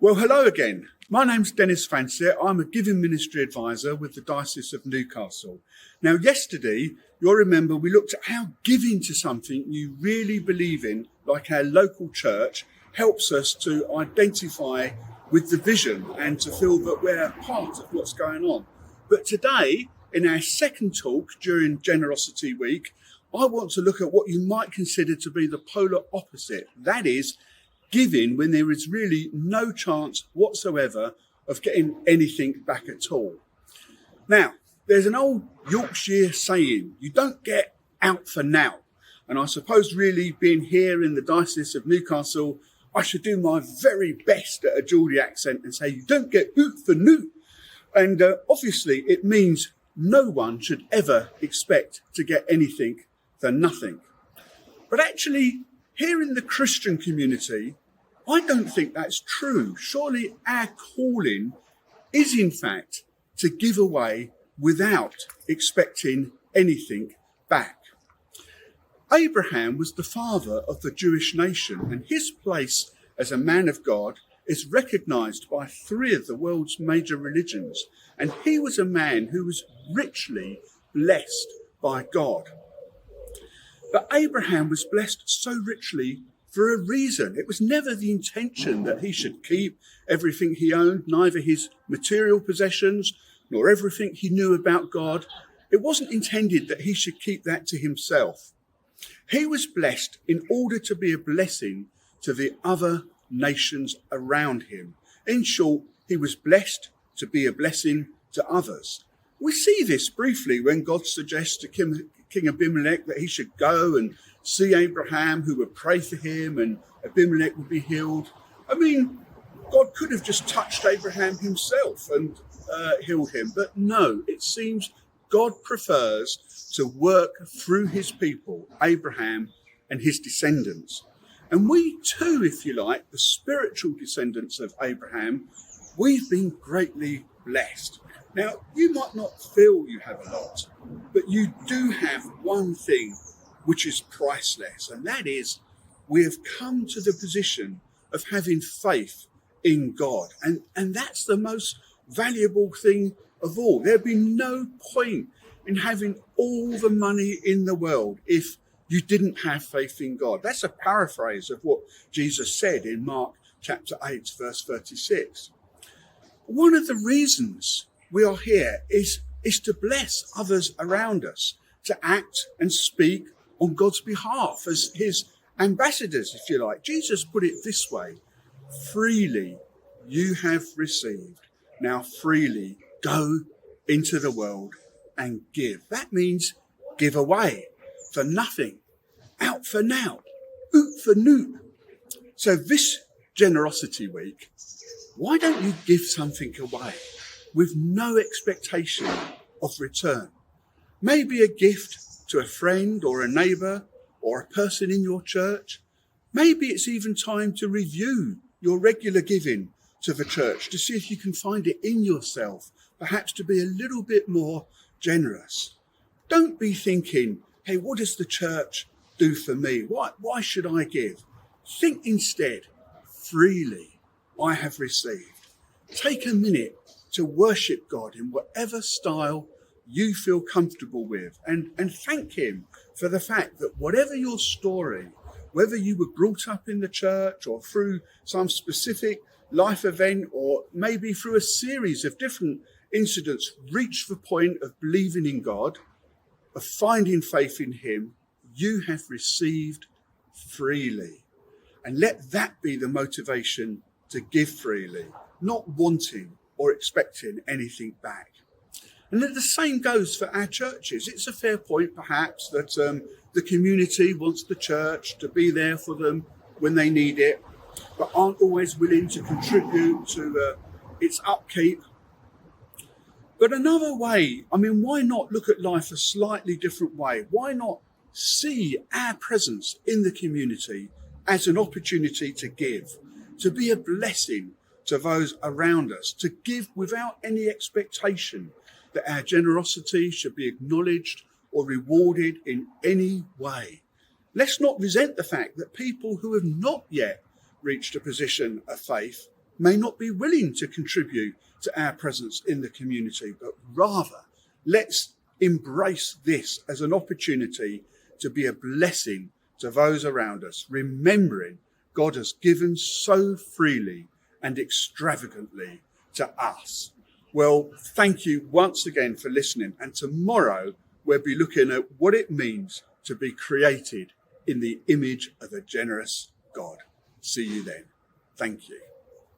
Well, hello again. My name's Dennis Fancier. I'm a Giving Ministry Advisor with the Diocese of Newcastle. Now, yesterday, you'll remember we looked at how giving to something you really believe in, like our local church, helps us to identify with the vision and to feel that we're part of what's going on. But today, in our second talk during Generosity Week, I want to look at what you might consider to be the polar opposite. That is, giving when there is really no chance whatsoever of getting anything back at all. Now, there's an old Yorkshire saying, you don't get out for Nowt. And I suppose really being here in the Diocese of Newcastle, I should do my very best at a Geordie accent and say, you don't get out for Newt. And obviously it means no one should ever expect to get anything for nothing. But actually, here in the Christian community, I don't think that's true. Surely our calling is in fact to give away without expecting anything back. Abraham was the father of the Jewish nation, and his place as a man of God is recognized by three of the world's major religions. And he was a man who was richly blessed by God. But Abraham was blessed so richly for a reason. It was never the intention that he should keep everything he owned, neither his material possessions nor everything he knew about God. It wasn't intended that he should keep that to himself. He was blessed in order to be a blessing to the other nations around him. In short, he was blessed to be a blessing to others. We see this briefly when God suggests to King Abimelech that he should go and see Abraham, who would pray for him, and Abimelech would be healed. I mean, God could have just touched Abraham himself and healed him. But no, it seems God prefers to work through his people, Abraham and his descendants. And we too, if you like, the spiritual descendants of Abraham, we've been greatly blessed. Now, you might not feel you have a lot, but you do have one thing which is priceless, and that is we have come to the position of having faith in God. And that's the most valuable thing of all. There'd be no point in having all the money in the world if you didn't have faith in God. That's a paraphrase of what Jesus said in Mark chapter 8, verse 36. One of the reasons we are here is to bless others around us, to act and speak on God's behalf as his ambassadors, if you like. Jesus put it this way: freely you have received, now freely go into the world and give. That means give away for nothing, out for now, oot for noot. So this Generosity Week, why don't you give something away with no expectation of return? Maybe a gift to a friend or a neighbour or a person in your church. Maybe it's even time to review your regular giving to the church to see if you can find it in yourself, perhaps to be a little bit more generous. Don't be thinking, hey, what does the church do for me? Why should I give? Think instead, freely I have received. Take a minute to worship God in whatever style you feel comfortable with, and thank him for the fact that whatever your story, whether you were brought up in the church or through some specific life event, or maybe through a series of different incidents, reach the point of believing in God, of finding faith in him, you have received freely. And let that be the motivation to give freely, not wanting or expecting anything back. And the same goes for our churches. It's a fair point, perhaps, that the community wants the church to be there for them when they need it, but aren't always willing to contribute to its upkeep. But another way, why not look at life a slightly different way? Why not see our presence in the community as an opportunity to give, to be a blessing to those around us, to give without any expectation that our generosity should be acknowledged or rewarded in any way. Let's not resent the fact that people who have not yet reached a position of faith may not be willing to contribute to our presence in the community, but rather let's embrace this as an opportunity to be a blessing to those around us, remembering God has given so freely and extravagantly to us. Well, thank you once again for listening. And tomorrow we'll be looking at what it means to be created in the image of a generous God. See you then. Thank you.